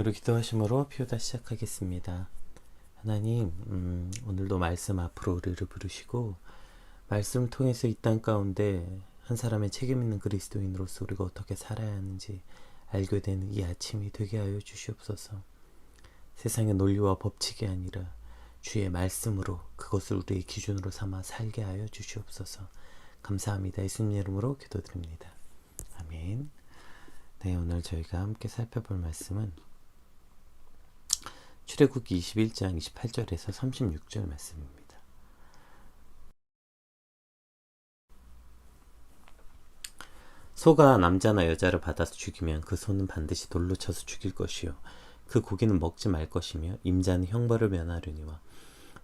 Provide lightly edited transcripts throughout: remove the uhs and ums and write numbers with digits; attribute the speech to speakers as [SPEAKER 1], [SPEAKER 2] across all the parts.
[SPEAKER 1] 우리 기도하심으로 피우다 시작하겠습니다. 하나님, 오늘도 말씀 앞으로 우리를 부르시고 말씀을 통해서 이 땅 가운데 한 사람의 책임 있는 그리스도인으로서 우리가 어떻게 살아야 하는지 알게 되는 이 아침이 되게 하여 주시옵소서. 세상의 논리와 법칙이 아니라 주의 말씀으로 그것을 우리의 기준으로 삼아 살게 하여 주시옵소서. 감사합니다. 예수님 이름으로 기도드립니다. 아멘. 네, 오늘 저희가 함께 살펴볼 말씀은 출애굽기 21장 28절에서 36절 말씀입니다. 소가 남자나 여자를 받아서 죽이면 그 소는 반드시 돌로 쳐서 죽일 것이요 그 고기는 먹지 말 것이며 임자는 형벌을 면하려니와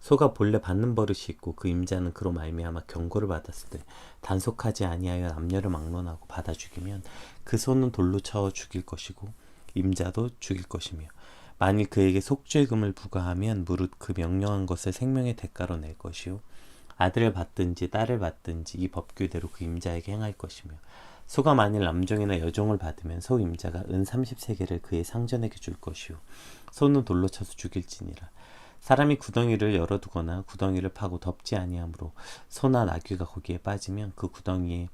[SPEAKER 1] 소가 본래 받는 버릇이 있고 그 임자는 그로 말미암아 경고를 받았을 때 단속하지 아니하여 남녀를 막론하고 받아 죽이면 그 소는 돌로 쳐 죽일 것이고 임자도 죽일 것이며 만일 그에게 속죄금을 부과하면 무릇 그 명령한 것을 생명의 대가로 낼 것이요 아들을 받든지 딸을 받든지 이 법규대로 그 임자에게 행할 것이며 소가 만일 남종이나 여종을 받으면 소 임자가 은 30세겔을 그의 상전에게 줄 것이요 소는 돌로 쳐서 죽일지니라. 사람이 구덩이를 열어두거나 구덩이를 파고 덮지 아니하므로 소나 나귀가 거기에 빠지면 그 구덩이의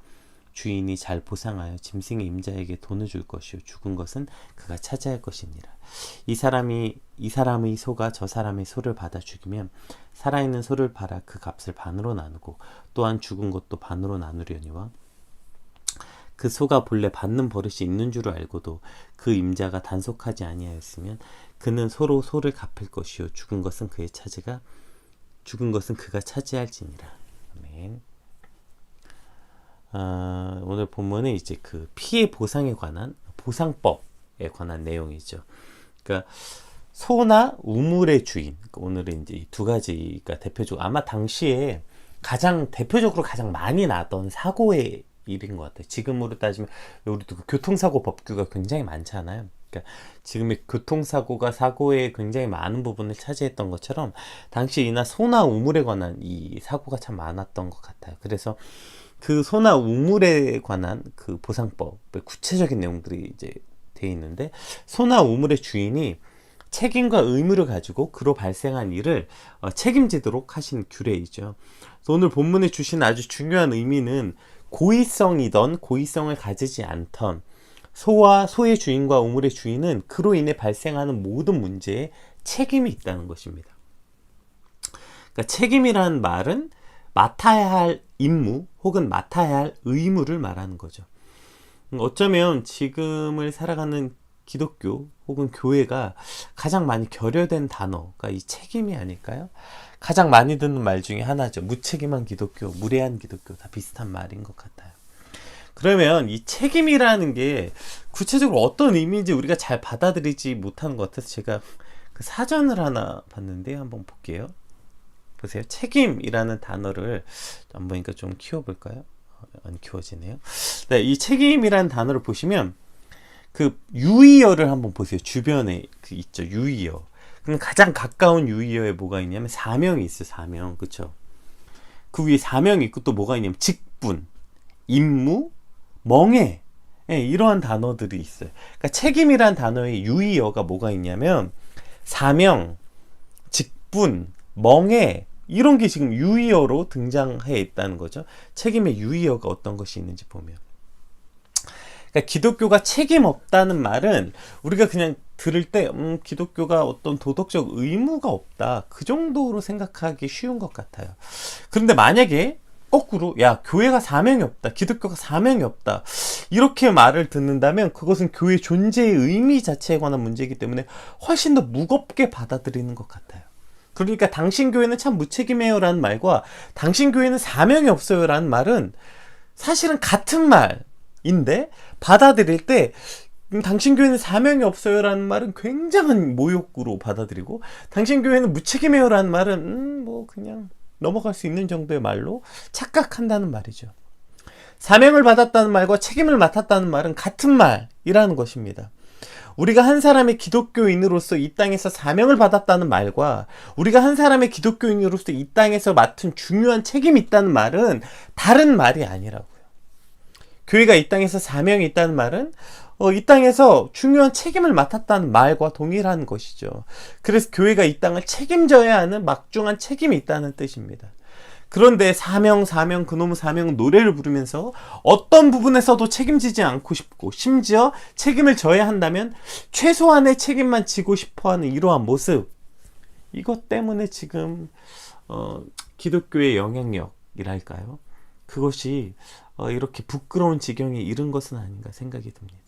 [SPEAKER 1] 주인이 잘 보상하여 짐승의 임자에게 돈을 줄 것이요 죽은 것은 그가 차지할 것이니라. 이 사람의 소가 저 사람의 소를 받아 죽이면 살아있는 소를 팔아 그 값을 반으로 나누고 또한 죽은 것도 반으로 나누려니와 그 소가 본래 받는 버릇이 있는 줄 알고도 그 임자가 단속하지 아니하였으면 그는 서로 소를 갚을 것이요 죽은 것은 그가 차지할지니라. 아멘. 오늘 본문은 이제 그 피해 보상에 관한 보상법에 관한 내용이죠. 그러니까 소나 우물의 주인. 오늘은 이제 이 두 가지가 대표적으로 아마 당시에 대표적으로 가장 많이 나던 사고의 일인 것 같아요. 지금으로 따지면 우리도 그 교통사고 법규가 굉장히 많잖아요. 그러니까 지금의 교통사고가 사고에 굉장히 많은 부분을 차지했던 것처럼 당시 이나 소나 우물에 관한 이 사고가 참 많았던 것 같아요. 그래서 그 소나 우물에 관한 그 보상법의 구체적인 내용들이 이제 돼 있는데 소나 우물의 주인이 책임과 의무를 가지고 그로 발생한 일을 책임지도록 하신 규례이죠. 그래서 오늘 본문에 주신 아주 중요한 의미는 고의성이던 고의성을 가지지 않던 소와 소의 주인과 우물의 주인은 그로 인해 발생하는 모든 문제에 책임이 있다는 것입니다. 그러니까 책임이라는 말은 맡아야 할 임무 혹은 맡아야 할 의무를 말하는 거죠. 어쩌면 지금을 살아가는 기독교 혹은 교회가 가장 많이 결여된 단어가 이 책임이 아닐까요? 가장 많이 듣는 말 중에 하나죠. 무책임한 기독교, 무례한 기독교, 다 비슷한 말인 것 같아요. 그러면 이 책임이라는 게 구체적으로 어떤 의미인지 우리가 잘 받아들이지 못하는 것 같아서 제가 그 사전을 하나 봤는데 한번 볼게요. 보세요. 책임이라는 단어를 한번 좀 키워볼까요? 안 키워지네요. 네, 이 책임이라는 단어를 보시면 그 유의어를 한번 보세요. 주변에 그 있죠. 유의어. 그럼 가장 가까운 유의어에 뭐가 있냐면 사명이 있어요. 사명. 그쵸? 그 위에 사명이 있고 또 뭐가 있냐면 직분, 임무, 멍해. 네, 이러한 단어들이 있어요. 그러니까 책임이란 단어의 유의어가 뭐가 있냐면 사명, 직분, 멍해 이런 게 지금 유의어로 등장해 있다는 거죠. 책임의 유의어가 어떤 것이 있는지 보면. 그러니까 기독교가 책임 없다는 말은 우리가 그냥 들을 때 기독교가 어떤 도덕적 의무가 없다 그 정도로 생각하기 쉬운 것 같아요. 그런데 만약에 거꾸로 교회가 사명이 없다, 기독교가 사명이 없다 이렇게 말을 듣는다면 그것은 교회 존재의 의미 자체에 관한 문제이기 때문에 훨씬 더 무겁게 받아들이는 것 같아요. 그러니까 당신 교회는 참 무책임해요 라는 말과 당신 교회는 사명이 없어요 라는 말은 사실은 같은 말인데 받아들일 때 당신 교회는 사명이 없어요 라는 말은 굉장한 모욕으로 받아들이고 당신 교회는 무책임해요 라는 말은 뭐 그냥 넘어갈 수 있는 정도의 말로 착각한다는 말이죠. 사명을 받았다는 말과 책임을 맡았다는 말은 같은 말이라는 것입니다. 우리가 한 사람의 기독교인으로서 이 땅에서 사명을 받았다는 말과 우리가 한 사람의 기독교인으로서 이 땅에서 맡은 중요한 책임이 있다는 말은 다른 말이 아니라고요. 교회가 이 땅에서 사명이 있다는 말은 이 땅에서 중요한 책임을 맡았다는 말과 동일한 것이죠. 그래서 교회가 이 땅을 책임져야 하는 막중한 책임이 있다는 뜻입니다. 그런데 사명 그놈의 사명 노래를 부르면서 어떤 부분에서도 책임지지 않고 싶고, 심지어 책임을 져야 한다면 최소한의 책임만 지고 싶어하는 이러한 모습, 이것 때문에 지금 기독교의 영향력이랄까요? 그것이 이렇게 부끄러운 지경에 이른 것은 아닌가 생각이 듭니다.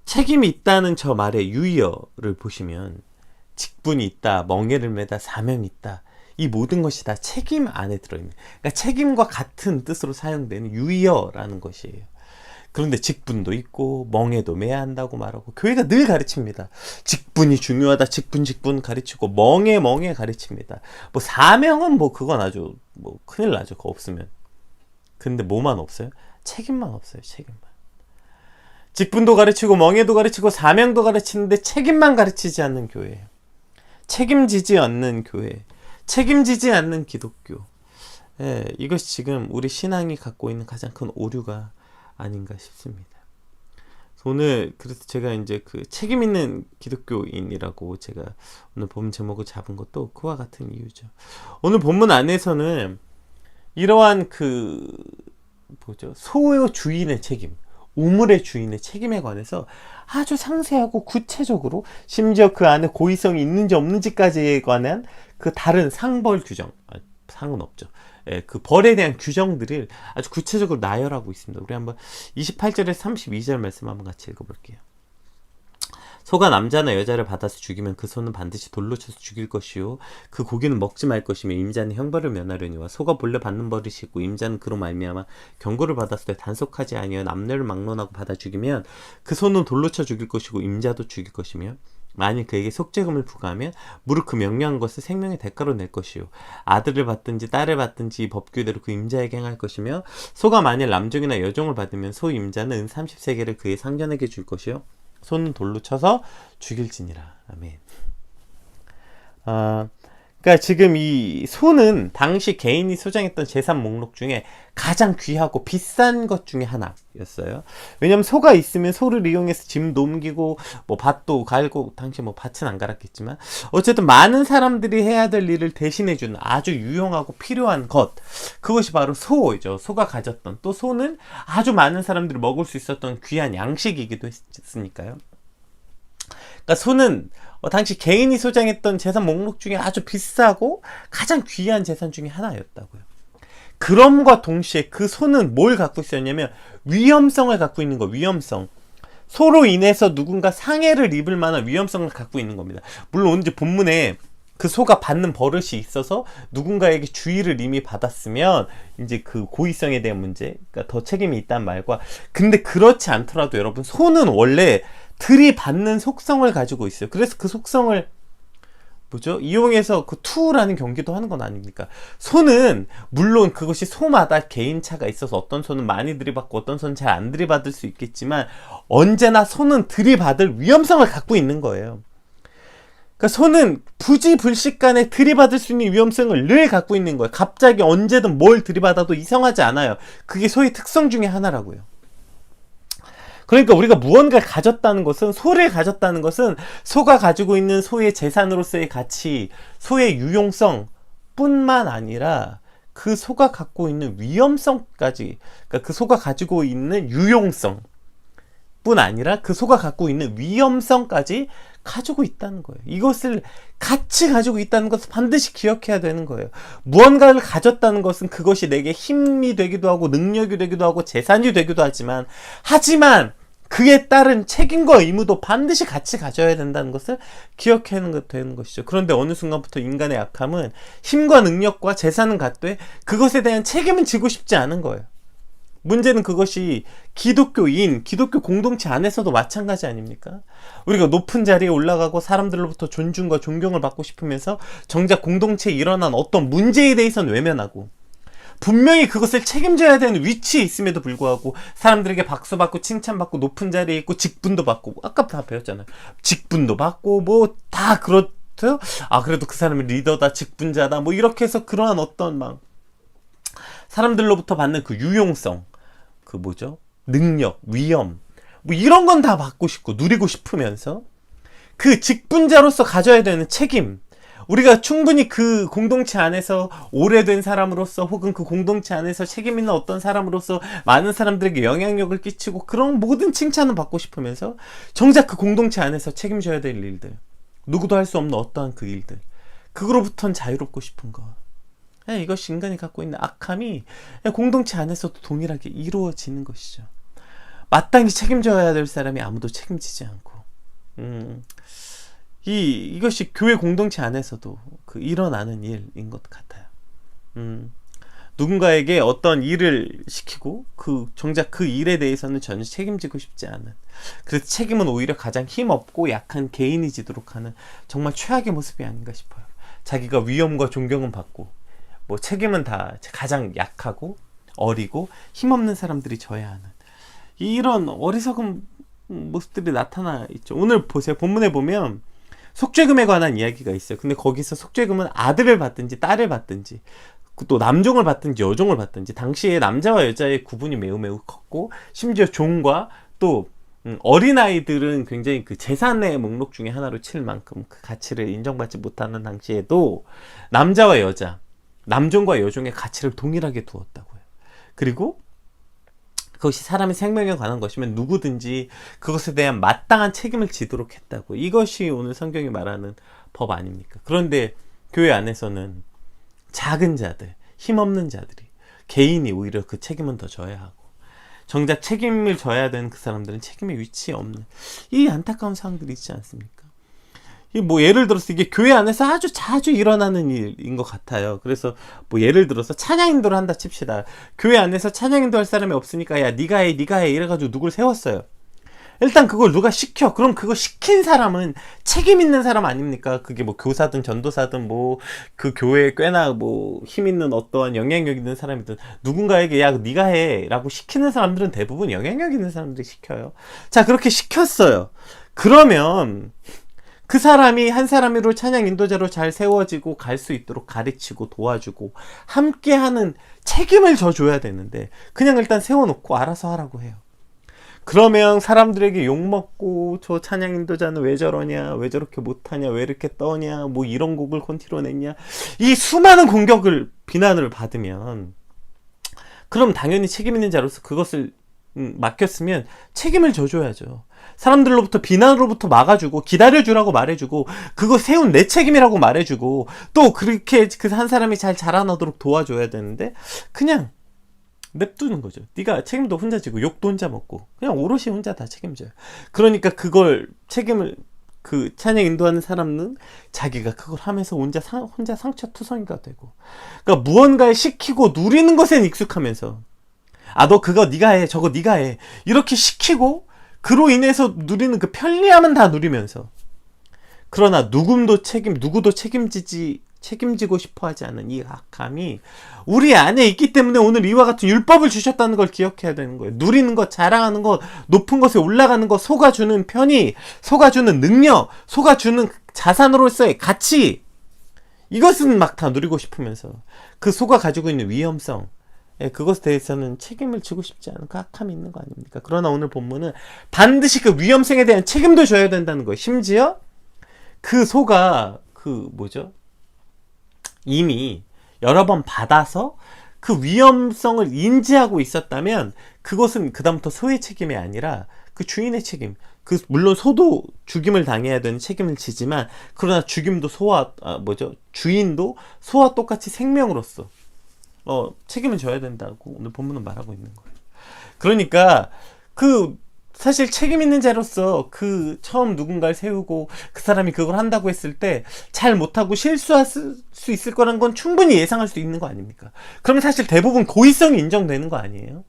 [SPEAKER 1] 책임이 있다는 저 말의 유의어를 보시면 직분이 있다, 멍에를 매다, 사명이 있다, 이 모든 것이 다 책임 안에 들어있는, 그러니까 책임과 같은 뜻으로 사용되는 유의어라는 것이에요. 그런데 직분도 있고 멍에도 매야 한다고 말하고, 교회가 늘 가르칩니다. 직분이 중요하다, 직분 가르치고, 멍에 가르칩니다. 뭐 사명은 뭐 그건 아주 뭐 큰일 나죠, 그거 없으면. 근데 뭐만 없어요? 책임만 없어요, 책임만. 직분도 가르치고 멍에도 가르치고 사명도 가르치는데 책임만 가르치지 않는 교회예요. 책임지지 않는 교회, 책임지지 않는 기독교. 이것이 지금 우리 신앙이 갖고 있는 가장 큰 오류가 아닌가 싶습니다. 오늘 그래서 제가 이제 그 책임 있는 기독교인이라고 제가 오늘 본문 제목을 잡은 것도 그와 같은 이유죠. 오늘 본문 안에서는 이러한 소의 주인의 책임, 우물의 주인의 책임에 관해서 아주 상세하고 구체적으로, 심지어 그 안에 고의성이 있는지 없는지까지에 관한 그 다른 상벌 규정, 상은 없죠. 그 벌에 대한 규정들을 아주 구체적으로 나열하고 있습니다. 우리 한번 28절에서 32절 말씀 한번 같이 읽어볼게요. 소가 남자나 여자를 받아서 죽이면 그 소는 반드시 돌로 쳐서 죽일 것이요, 그 고기는 먹지 말 것이며 임자는 형벌을 면하려니와, 소가 본래 받는 버릇이 있고 임자는 그로 말미암아 경고를 받았을 때 단속하지 아니하여 남녀를 막론하고 받아 죽이면 그 소는 돌로 쳐 죽일 것이고 임자도 죽일 것이며, 만일 그에게 속죄금을 부과하면 무릇 그 명령한 것을 생명의 대가로 낼 것이요, 아들을 받든지 딸을 받든지 이 법규대로 그 임자에게 행할 것이며, 소가 만일 남종이나 여종을 받으면 소 임자는 은 30세겔을 그의 상전에게 줄 것이요, 소는 돌로 쳐서 죽일지니라. 아멘. 그러니까 지금 이 소는 당시 개인이 소장했던 재산 목록 중에 가장 귀하고 비싼 것 중에 하나였어요. 왜냐면 소가 있으면 소를 이용해서 짐 넘기고 뭐 밭도 갈고, 당시 뭐 밭은 안 갈았겠지만 어쨌든 많은 사람들이 해야 될 일을 대신해 주는 아주 유용하고 필요한 것, 그것이 바로 소이죠. 소가 가졌던, 또 소는 아주 많은 사람들이 먹을 수 있었던 귀한 양식이기도 했으니까요. 그러니까 소는 당시 개인이 소장했던 재산 목록 중에 아주 비싸고 가장 귀한 재산 중에 하나였다고요. 그럼과 동시에 그 소는 뭘 갖고 있었냐면 위험성을 갖고 있는 거, 위험성. 소로 인해서 누군가 상해를 입을 만한 위험성을 갖고 있는 겁니다. 물론 이제 본문에 그 소가 받는 버릇이 있어서 누군가에게 주의를 이미 받았으면 이제 그 고의성에 대한 문제, 그러니까 더 책임이 있다는 말과, 근데 그렇지 않더라도 여러분, 소는 원래 들이받는 속성을 가지고 있어요. 그래서 그 속성을 이용해서 그 투라는 경기도 하는 건 아닙니까? 소는 물론 그것이 소마다 개인차가 있어서 어떤 소는 많이 들이받고 어떤 소는 잘 안 들이받을 수 있겠지만, 언제나 소는 들이받을 위험성을 갖고 있는 거예요. 그러니까 소는 부지불식간에 들이받을 수 있는 위험성을 늘 갖고 있는 거예요. 갑자기 언제든 뭘 들이받아도 이상하지 않아요. 그게 소의 특성 중에 하나라고요. 그러니까 우리가 무언가를 가졌다는 것은, 소를 가졌다는 것은 소가 가지고 있는 소의 재산으로서의 가치, 소의 유용성 뿐만 아니라 그 소가 갖고 있는 위험성까지, 그러니까 그 소가 가지고 있는 유용성 뿐 아니라 그 소가 갖고 있는 위험성까지 가지고 있다는 거예요. 이것을 같이 가지고 있다는 것을 반드시 기억해야 되는 거예요. 무언가를 가졌다는 것은 그것이 내게 힘이 되기도 하고 능력이 되기도 하고 재산이 되기도 하지만 그에 따른 책임과 의무도 반드시 같이 가져야 된다는 것을 기억해야 되는 것이죠. 그런데 어느 순간부터 인간의 약함은 힘과 능력과 재산은 갖되 그것에 대한 책임은 지고 싶지 않은 거예요. 문제는 그것이 기독교인, 기독교 공동체 안에서도 마찬가지 아닙니까? 우리가 높은 자리에 올라가고 사람들로부터 존중과 존경을 받고 싶으면서 정작 공동체에 일어난 어떤 문제에 대해서는 외면하고, 분명히 그것을 책임져야 되는 위치에 있음에도 불구하고 사람들에게 박수받고 칭찬받고 높은 자리에 있고 직분도 받고, 아까 다 배웠잖아요. 직분도 받고 뭐 다 그렇죠? 그래도 그 사람이 리더다, 직분자다, 뭐 이렇게 해서 그러한 어떤 막 사람들로부터 받는 그 유용성, 그 뭐죠? 능력, 위험, 뭐 이런 건 다 받고 싶고 누리고 싶으면서 그 직분자로서 가져야 되는 책임, 우리가 충분히 그 공동체 안에서 오래된 사람으로서 혹은 그 공동체 안에서 책임 있는 어떤 사람으로서 많은 사람들에게 영향력을 끼치고 그런 모든 칭찬을 받고 싶으면서 정작 그 공동체 안에서 책임져야 될 일들, 누구도 할 수 없는 어떠한 그 일들, 그거로부터는 자유롭고 싶은 것. 이것이 인간이 갖고 있는 악함이 공동체 안에서도 동일하게 이루어지는 것이죠. 마땅히 책임져야 될 사람이 아무도 책임지지 않고, 이것이 교회 공동체 안에서도 그 일어나는 일인 것 같아요. 누군가에게 어떤 일을 시키고 정작 그 일에 대해서는 전혀 책임지고 싶지 않은, 그래서 책임은 오히려 가장 힘없고 약한 개인이 지도록 하는 정말 최악의 모습이 아닌가 싶어요. 자기가 위엄과 존경은 받고 뭐 책임은 다 가장 약하고 어리고 힘없는 사람들이 져야 하는 이런 어리석은 모습들이 나타나 있죠. 오늘 보세요. 본문에 보면 속죄금에 관한 이야기가 있어요. 근데 거기서 속죄금은 아들을 받든지 딸을 받든지 또 남종을 받든지 여종을 받든지, 당시에 남자와 여자의 구분이 매우 컸고, 심지어 종과 또 어린아이들은 굉장히 그 재산의 목록 중에 하나로 칠 만큼 그 가치를 인정받지 못하는 당시에도 남자와 여자, 남종과 여종의 가치를 동일하게 두었다고요. 그리고 그것이 사람의 생명에 관한 것이면 누구든지 그것에 대한 마땅한 책임을 지도록 했다고. 이것이 오늘 성경이 말하는 법 아닙니까? 그런데 교회 안에서는 작은 자들, 힘없는 자들이, 개인이 오히려 그 책임은 더 져야 하고, 정작 책임을 져야 되는 그 사람들은 책임의 위치에 없는 이 안타까운 상황들이 있지 않습니까? 뭐 예를 들어서 이게 교회 안에서 아주 자주 일어나는 일인 것 같아요. 그래서 뭐 예를 들어서 찬양 인도를 한다 칩시다. 교회 안에서 찬양 인도할 사람이 없으니까 야 네가 해 이래가지고 누굴 세웠어요. 일단 그걸 누가 시켜. 그럼 그거 시킨 사람은 책임 있는 사람 아닙니까? 그게 뭐 교사든 전도사든 뭐 그 교회에 꽤나 뭐 힘 있는 어떠한 영향력 있는 사람이든 누군가에게 야 네가 해 라고 시키는 사람들은 대부분 영향력 있는 사람들이 시켜요. 자, 그렇게 시켰어요. 그러면 그 사람이 한 사람으로 찬양 인도자로 잘 세워지고 갈 수 있도록 가르치고 도와주고 함께하는 책임을 져줘야 되는데 그냥 일단 세워놓고 알아서 하라고 해요. 그러면 사람들에게 욕먹고 저 찬양 인도자는 왜 저러냐, 왜 저렇게 못하냐, 왜 이렇게 떠냐, 뭐 이런 곡을 콘티로냈냐, 이 수많은 공격을, 비난을 받으면 그럼 당연히 책임 있는 자로서 그것을 맡겼으면 책임을 져줘야죠. 사람들로부터 비난으로부터 막아주고 기다려주라고 말해주고 그거 세운 내 책임이라고 말해주고 또 그렇게 그 한 사람이 잘 자라나도록 도와줘야 되는데 그냥 냅두는 거죠. 네가 책임도 혼자 지고 욕도 혼자 먹고 그냥 오롯이 혼자 다 책임져요. 그러니까 그걸 책임을 그 찬양 인도하는 사람은 자기가 그걸 하면서 혼자 상처투성이가 되고, 그러니까 무언가를 시키고 누리는 것엔 익숙하면서 너 그거 네가 해, 저거 네가 해 이렇게 시키고 그로 인해서 누리는 그 편리함은 다 누리면서, 그러나 누구도 책임지고 싶어 하지 않는 이 악함이 우리 안에 있기 때문에 오늘 이와 같은 율법을 주셨다는 걸 기억해야 되는 거예요. 누리는 것, 자랑하는 것, 높은 것에 올라가는 것, 속아주는 편의, 속아주는 능력, 속아주는 자산으로서의 가치, 이것은 막 다 누리고 싶으면서 그 속아 가지고 있는 위험성, 그것에 대해서는 책임을 지고 싶지 않은 그 악함이 있는 거 아닙니까? 그러나 오늘 본문은 반드시 그 위험성에 대한 책임도 져야 된다는 거예요. 심지어 그 소가 이미 여러 번 받아서 그 위험성을 인지하고 있었다면 그것은 그다음부터 소의 책임이 아니라 그 주인의 책임. 물론 소도 죽임을 당해야 되는 책임을 지지만 그러나 죽임도 주인도 소와 똑같이 생명으로서 책임을 져야 된다고 오늘 본문은 말하고 있는 거예요. 그러니까 사실 책임 있는 자로서 처음 누군가를 세우고 그 사람이 그걸 한다고 했을 때 잘 못하고 실수할 수 있을 거란 건 충분히 예상할 수 있는 거 아닙니까? 그럼 사실 대부분 고의성이 인정되는 거 아니에요?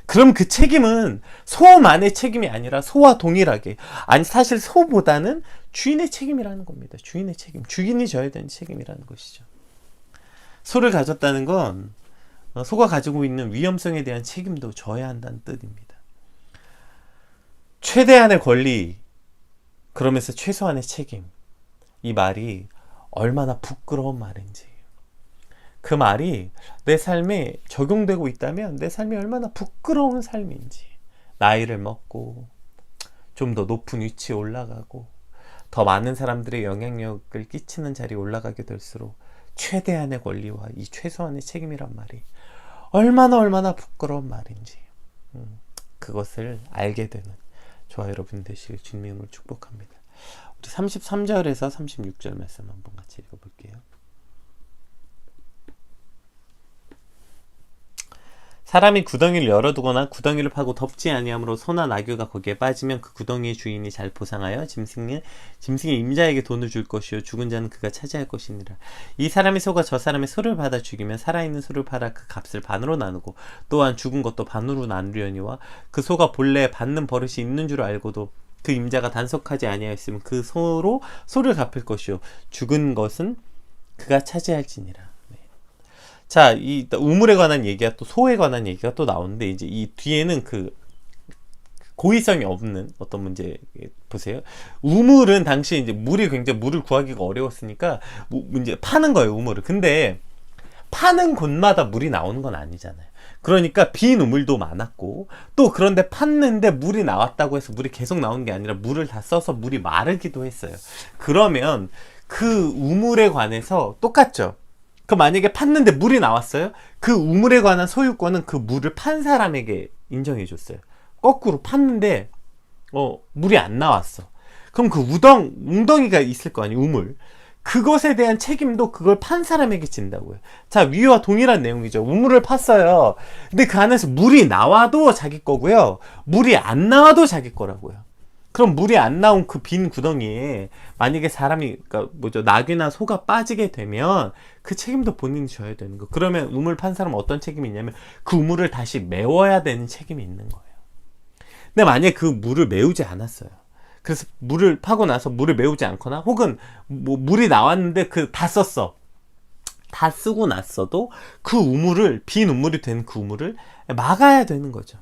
[SPEAKER 1] 그럼 그 책임은 소만의 책임이 아니라 소와 동일하게, 아니 사실 소보다는 주인의 책임이라는 겁니다. 주인의 책임, 주인이 져야 되는 책임이라는 것이죠. 소를 가졌다는 건 소가 가지고 있는 위험성에 대한 책임도 져야 한다는 뜻입니다. 최대한의 권리, 그러면서 최소한의 책임. 이 말이 얼마나 부끄러운 말인지. 그 말이 내 삶에 적용되고 있다면 내 삶이 얼마나 부끄러운 삶인지, 나이를 먹고 좀 더 높은 위치에 올라가고 더 많은 사람들의 영향력을 끼치는 자리에 올라가게 될수록 최대한의 권리와 이 최소한의 책임이란 말이 얼마나 부끄러운 말인지, 그것을 알게 되는 저와 여러분 되시길 주님의 이름으로 축복합니다. 우리 33절에서 36절 말씀 한번 같이 읽어볼게요. 사람이 구덩이를 열어두거나 구덩이를 파고 덮지 아니함으로 소나 나귀가 거기에 빠지면 그 구덩이의 주인이 잘 보상하여 짐승의 임자에게 돈을 줄 것이요 죽은 자는 그가 차지할 것이니라. 이 사람의 소가 저 사람의 소를 받아 죽이면 살아있는 소를 팔아 그 값을 반으로 나누고 또한 죽은 것도 반으로 나누려니와 그 소가 본래 받는 버릇이 있는 줄 알고도 그 임자가 단속하지 아니하였으면 그 소로 소를 갚을 것이요 죽은 것은 그가 차지할지니라. 자, 이 우물에 관한 얘기가 또 소에 관한 얘기가 또 나오는데, 이제 이 뒤에는 그 고의성이 없는 어떤 문제 보세요. 우물은 당시 이제 물이 굉장히 물을 구하기가 어려웠으니까 이제 파는 거예요, 우물을. 근데 파는 곳마다 물이 나오는 건 아니잖아요. 그러니까 빈 우물도 많았고, 또 그런데 팠는데 물이 나왔다고 해서 물이 계속 나오는 게 아니라 물을 다 써서 물이 마르기도 했어요. 그러면 그 우물에 관해서 똑같죠. 그 만약에 팠는데 물이 나왔어요? 그 우물에 관한 소유권은 그 물을 판 사람에게 인정해 줬어요. 거꾸로 팠는데 물이 안 나왔어. 그럼 그 웅덩이가 있을 거 아니에요, 우물. 그것에 대한 책임도 그걸 판 사람에게 진다고요. 자, 위와 동일한 내용이죠. 우물을 팠어요. 근데 그 안에서 물이 나와도 자기 거고요. 물이 안 나와도 자기 거라고요. 그럼 물이 안 나온 그 빈 구덩이에 만약에 사람이, 나귀나 소가 빠지게 되면 그 책임도 본인이 져야 되는 거. 그러면 우물 판 사람은 어떤 책임이 있냐면 그 우물을 다시 메워야 되는 책임이 있는 거예요. 근데 만약에 그 물을 메우지 않았어요. 그래서 물을 파고 나서 물을 메우지 않거나, 혹은 물이 나왔는데 다 썼어. 다 쓰고 났어도 그 우물을, 빈 우물이 된 그 우물을 막아야 되는 거죠.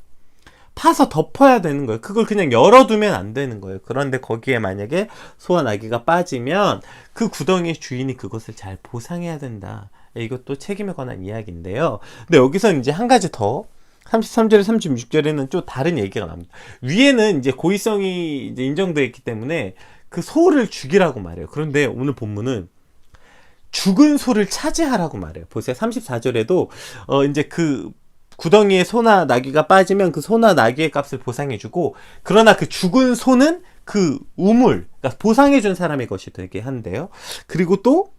[SPEAKER 1] 파서 덮어야 되는 거예요. 그걸 그냥 열어두면 안 되는 거예요. 그런데 거기에 만약에 소와 나귀가 빠지면 그 구덩이의 주인이 그것을 잘 보상해야 된다. 이것도 책임에 관한 이야기인데요. 근데 여기서 이제 한 가지 더, 33절에 36절에는 좀 다른 얘기가 나옵니다. 위에는 이제 고의성이 이제 인정되어 있기 때문에 그 소를 죽이라고 말해요. 그런데 오늘 본문은 죽은 소를 차지하라고 말해요. 보세요. 34절에도 이제 그 구덩이에 소나 나귀가 빠지면 그 소나 나귀의 값을 보상해주고, 그러나 그 죽은 소는 그 우물, 그러니까 보상해준 사람의 것이 되게 한대요. 그리고 또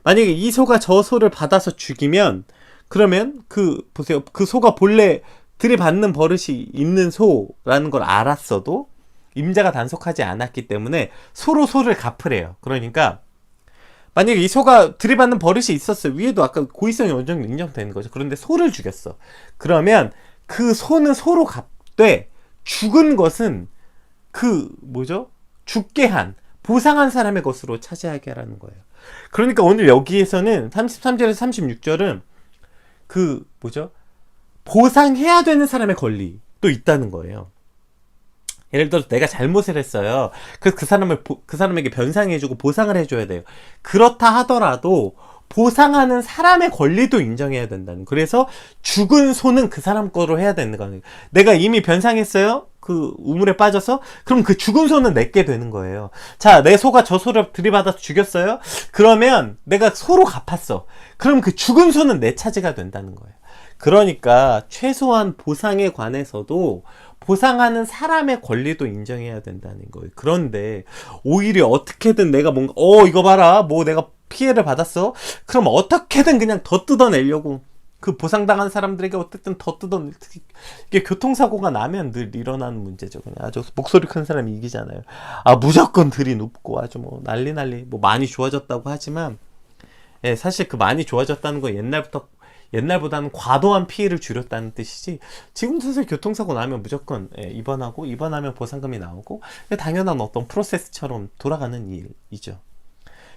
[SPEAKER 1] 만약에 이 소가 저 소를 받아서 죽이면, 그러면 보세요. 그 소가 본래 들이받는 버릇이 있는 소라는 걸 알았어도 임자가 단속하지 않았기 때문에 소로 소를 갚으래요. 그러니까 만약에 이 소가 들이받는 버릇이 있었어요. 위에도 아까 고의성이 어느 정도 인정되는 거죠. 그런데 소를 죽였어. 그러면 그 소는 소로 갚되, 죽은 것은 죽게 한, 보상한 사람의 것으로 차지하게 하라는 거예요. 그러니까 오늘 여기에서는 33절에서 36절은 보상해야 되는 사람의 권리도 있다는 거예요. 예를 들어서 내가 잘못을 했어요. 그 사람에게 변상해주고 보상을 해줘야 돼요. 그렇다 하더라도 보상하는 사람의 권리도 인정해야 된다는. 그래서 죽은 소는 그 사람 거로 해야 되는 거예요. 내가 이미 변상했어요. 그 우물에 빠져서. 그럼 그 죽은 소는 내게 되는 거예요. 자, 내 소가 저 소를 들이받아서 죽였어요. 그러면 내가 소로 갚았어. 그럼 그 죽은 소는 내 차지가 된다는 거예요. 그러니까 최소한 보상에 관해서도 보상하는 사람의 권리도 인정해야 된다는 거예요. 그런데 오히려 어떻게든 내가 뭔가 이거 봐라, 내가 피해를 받았어. 그럼 어떻게든 그냥 더 뜯어내려고, 그 보상당한 사람들에게 어쨌든 더 이게 교통사고가 나면 늘 일어나는 문제죠. 그냥 아주 목소리 큰 사람이 이기잖아요. 무조건 들이눕고 아주 난리 많이 좋아졌다고 하지만, 사실 그 많이 좋아졌다는 건 옛날보다는 과도한 피해를 줄였다는 뜻이지, 지금도 사실 교통사고 나면 무조건 입원하면 보상금이 나오고 당연한 어떤 프로세스처럼 돌아가는 일이죠.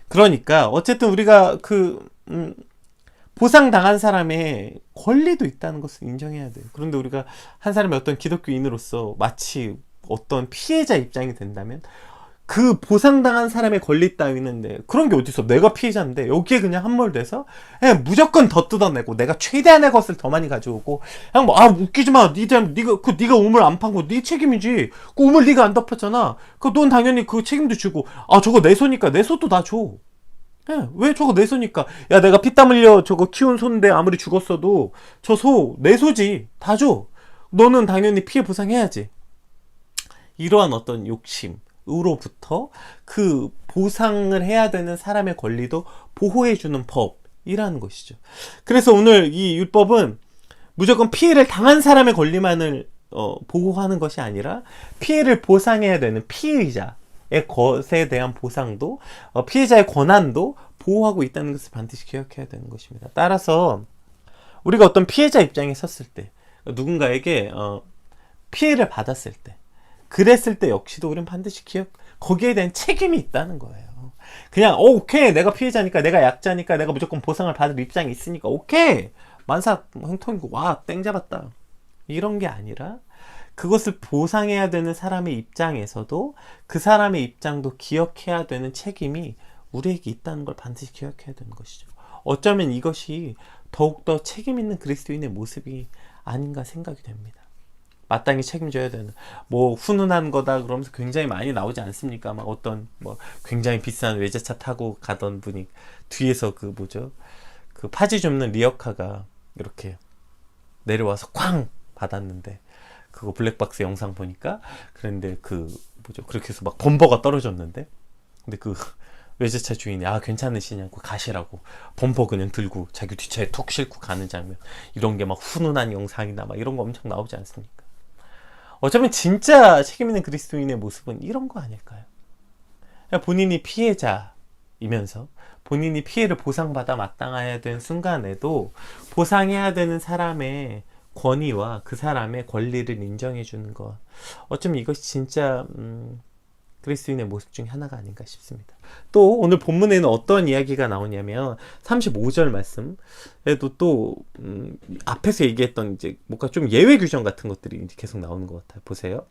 [SPEAKER 1] 그러니까 어쨌든 우리가 보상당한 사람의 권리도 있다는 것을 인정해야 돼요. 그런데 우리가 한 사람의 어떤 기독교인으로서 마치 어떤 피해자 입장이 된다면 그 보상당한 사람의 권리 따위는 그런 게 어딨어. 내가 피해자인데 여기에 그냥 함몰돼서 그냥 무조건 더 뜯어내고 내가 최대한의 것을 더 많이 가져오고 그냥 뭐 웃기지 마. 네가 우물 안 판거 네 책임이지. 그 우물 네가 안 덮었잖아. 넌 당연히 그 책임도 주고 저거 내 소니까 내 소도 다 줘. 왜 저거 내 소니까. 야, 내가 피땀 흘려 저거 키운 소인데 아무리 죽었어도 저 소 내 소지. 다 줘. 너는 당연히 피해 보상해야지. 이러한 어떤 욕심으로부터 그 보상을 해야 되는 사람의 권리도 보호해주는 법이라는 것이죠. 그래서 오늘 이 율법은 무조건 피해를 당한 사람의 권리만을 보호하는 것이 아니라 피해를 보상해야 되는 피해자의 것에 대한 보상도 피해자의 권한도 보호하고 있다는 것을 반드시 기억해야 되는 것입니다. 따라서 우리가 어떤 피해자 입장에 섰을 때 누군가에게 피해를 받았을 때 그랬을 때 역시도 우리는 반드시 거기에 대한 책임이 있다는 거예요. 그냥 오케이 내가 피해자니까 내가 약자니까 내가 무조건 보상을 받을 입장이 있으니까 오케이 만사 형통이고 와 땡 잡았다 이런 게 아니라 그것을 보상해야 되는 사람의 입장에서도 그 사람의 입장도 기억해야 되는 책임이 우리에게 있다는 걸 반드시 기억해야 되는 것이죠. 어쩌면 이것이 더욱더 책임 있는 그리스도인의 모습이 아닌가 생각이 됩니다. 마땅히 책임져야 되는 훈훈한 거다 그러면서 굉장히 많이 나오지 않습니까? 막 어떤 굉장히 비싼 외제차 타고 가던 분이 뒤에서 그 파지 줍는 리어카가 이렇게 내려와서 쾅 받았는데 그거 블랙박스 영상 보니까 그런데 그렇게 해서 막 범퍼가 떨어졌는데 근데 그 외제차 주인이 괜찮으시냐고 가시라고 범퍼 그냥 들고 자기 뒷차에 툭 싣고 가는 장면 이런 게 막 훈훈한 영상이나 막 이런 거 엄청 나오지 않습니까? 어쩌면 진짜 책임있는 그리스도인의 모습은 이런 거 아닐까요? 본인이 피해자이면서 본인이 피해를 보상받아 마땅해야 되는 순간에도 보상해야 되는 사람의 권위와 그 사람의 권리를 인정해 주는 것, 어쩌면 이것이 진짜 그리스도인의 모습 중에 하나가 아닌가 싶습니다. 또 오늘 본문에는 어떤 이야기가 나오냐면 35절 말씀에도 또 앞에서 얘기했던 이제 뭔가 좀 예외 규정 같은 것들이 이제 계속 나오는 것 같아요. 보세요.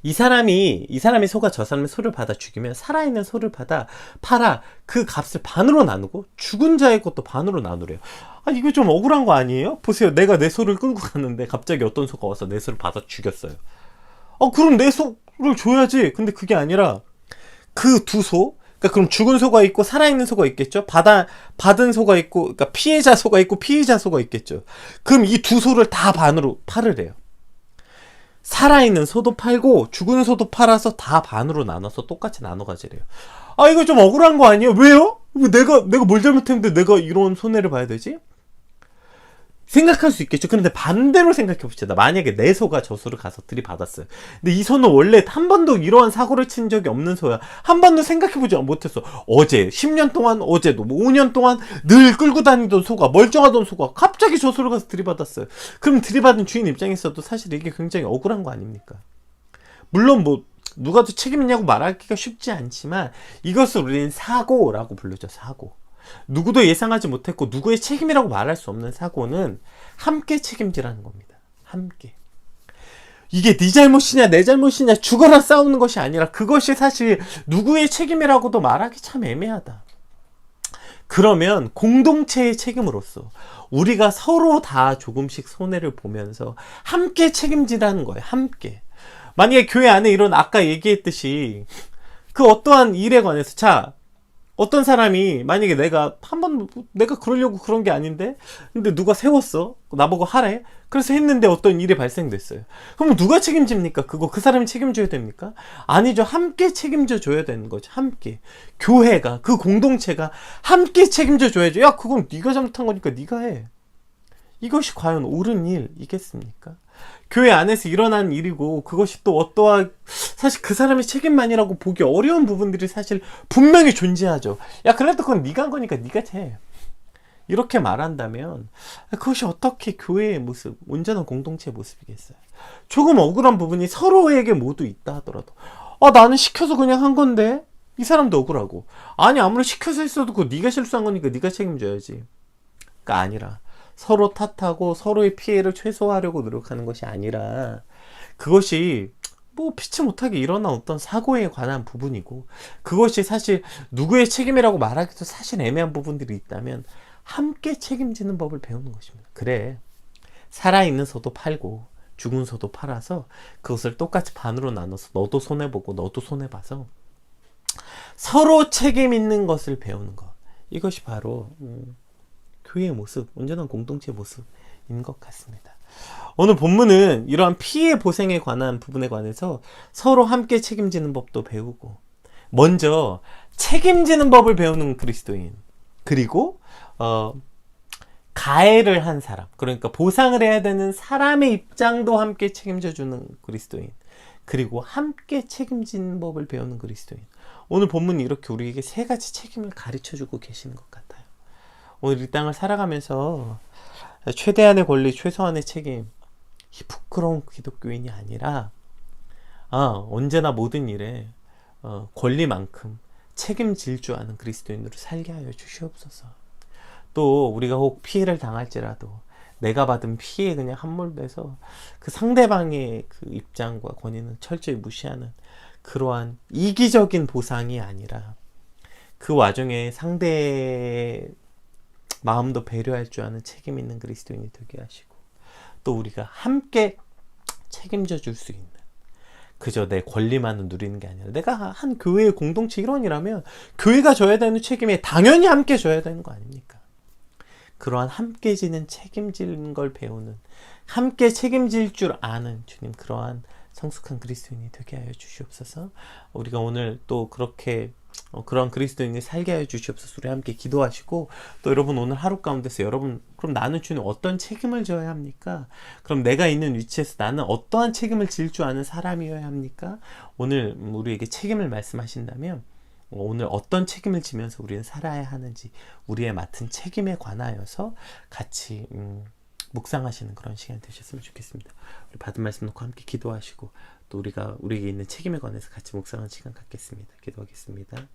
[SPEAKER 1] 이 사람이 소가 저 사람의 소를 받아 죽이면 살아있는 소를 받아 팔아 그 값을 반으로 나누고 죽은 자의 것도 반으로 나누래요. 이거 좀 억울한 거 아니에요? 보세요. 내가 내 소를 끌고 가는데 갑자기 어떤 소가 와서 내 소를 받아 죽였어요. 그럼 내 소를 줘야지. 근데 그게 아니라 그 두 소, 그러니까 그럼 죽은 소가 있고 살아있는 소가 있겠죠. 받은 소가 있고, 그러니까 피해자 소가 있고 피의자 소가 있겠죠. 그럼 이 두 소를 다 반으로 팔으래요. 살아있는 소도 팔고 죽은 소도 팔아서 다 반으로 나눠서 똑같이 나눠 가지래요. 이거 좀 억울한 거 아니에요? 왜요? 내가 뭘 잘못했는데 내가 이런 손해를 봐야 되지? 생각할 수 있겠죠. 그런데 반대로 생각해 봅시다. 만약에 내 소가 저 소를 가서 들이받았어요. 근데 이 소는 원래 한 번도 이러한 사고를 친 적이 없는 소야. 한 번도 생각해보지 못했어. 어제 10년 동안, 어제도 5년 동안 늘 끌고 다니던 소가, 멀쩡하던 소가 갑자기 저 소를 가서 들이받았어요. 그럼 들이받은 주인 입장에서도 사실 이게 굉장히 억울한 거 아닙니까? 물론 누가 더 책임 있냐고 말하기가 쉽지 않지만 이것을 우리는 사고라고 부르죠. 사고. 누구도 예상하지 못했고 누구의 책임이라고 말할 수 없는 사고는 함께 책임지라는 겁니다. 함께. 이게 네 잘못이냐 내 잘못이냐 죽어라 싸우는 것이 아니라 그것이 사실 누구의 책임이라고도 말하기 참 애매하다. 그러면 공동체의 책임으로서 우리가 서로 다 조금씩 손해를 보면서 함께 책임지라는 거예요. 함께. 만약에 교회 안에 이런 아까 얘기했듯이 그 어떠한 일에 관해서 어떤 사람이 만약에 내가 그러려고 그런 게 아닌데 근데 누가 세웠어 나보고 하래 그래서 했는데 어떤 일이 발생됐어요. 그럼 누가 책임집니까? 그 사람이 책임져야 됩니까? 아니죠. 함께 책임져 줘야 되는 거죠. 함께 교회가 그 공동체가 함께 책임져 줘야죠. 야 그건 네가 잘못한 거니까 네가 해. 이것이 과연 옳은 일이겠습니까? 교회 안에서 일어난 일이고 그것이 또 사실 그 사람의 책임만이라고 보기 어려운 부분들이 사실 분명히 존재하죠. 야 그래도 그건 네가 한 거니까 네가 해. 이렇게 말한다면 그것이 어떻게 교회의 모습, 온전한 공동체의 모습이겠어요. 조금 억울한 부분이 서로에게 모두 있다 하더라도 나는 시켜서 그냥 한 건데 이 사람도 억울하고 아무리 시켜서 했어도 그거 네가 실수한 거니까 네가 책임져야지. 그러니까 아니라 서로 탓하고 서로의 피해를 최소화하려고 노력하는 것이 아니라 그것이 뭐 피치 못하게 일어난 어떤 사고에 관한 부분이고, 그것이 사실 누구의 책임이라고 말하기도 사실 애매한 부분들이 있다면 함께 책임지는 법을 배우는 것입니다. 그래, 살아있는 소도 팔고 죽은 소도 팔아서 그것을 똑같이 반으로 나눠서 너도 손해보고 너도 손해봐서 서로 책임 있는 것을 배우는 것, 이것이 바로 교회의 모습, 온전한 공동체의 모습인 것 같습니다. 오늘 본문은 이러한 피해 보상에 관한 부분에 관해서 서로 함께 책임지는 법도 배우고, 먼저 책임지는 법을 배우는 그리스도인, 그리고 가해를 한 사람, 그러니까 보상을 해야 되는 사람의 입장도 함께 책임져 주는 그리스도인, 그리고 함께 책임지는 법을 배우는 그리스도인. 오늘 본문이 이렇게 우리에게 세 가지 책임을 가르쳐주고 계시는 것 같아요. 오늘 이 땅을 살아가면서 최대한의 권리, 최소한의 책임, 이 부끄러운 기독교인이 아니라 언제나 모든 일에 권리만큼 책임질 줄 아는 그리스도인으로 살게 하여 주시옵소서. 또 우리가 혹 피해를 당할지라도 내가 받은 피해에 그냥 함몰돼서 그 상대방의 그 입장과 권위는 철저히 무시하는 그러한 이기적인 보상이 아니라 그 와중에 상대의 마음도 배려할 줄 아는 책임 있는 그리스도인이 되게 하시고, 또 우리가 함께 책임져 줄 수 있는, 그저 내 권리만을 누리는 게 아니라 내가 한 교회의 공동체 일원이라면 교회가 져야 되는 책임에 당연히 함께 져야 되는 거 아닙니까? 그러한 함께 지는 책임지는 걸 배우는, 함께 책임질 줄 아는 주님, 그러한 성숙한 그리스도인이 되게 하여 주시옵소서. 우리가 오늘 또 그렇게 그런 그리스도인이 살게 하여 주시옵소서. 우리 함께 기도하시고, 또 여러분 오늘 하루 가운데서 여러분, 그럼 나는 주님 어떤 책임을 져야 합니까? 그럼 내가 있는 위치에서 나는 어떠한 책임을 질 줄 아는 사람이어야 합니까? 오늘 우리에게 책임을 말씀하신다면 오늘 어떤 책임을 지면서 우리는 살아야 하는지, 우리의 맡은 책임에 관하여서 같이 묵상하시는 그런 시간 되셨으면 좋겠습니다. 우리 받은 말씀 놓고 함께 기도하시고, 또 우리에게 있는 책임에 관해서 같이 묵상하는 시간 갖겠습니다. 기도하겠습니다.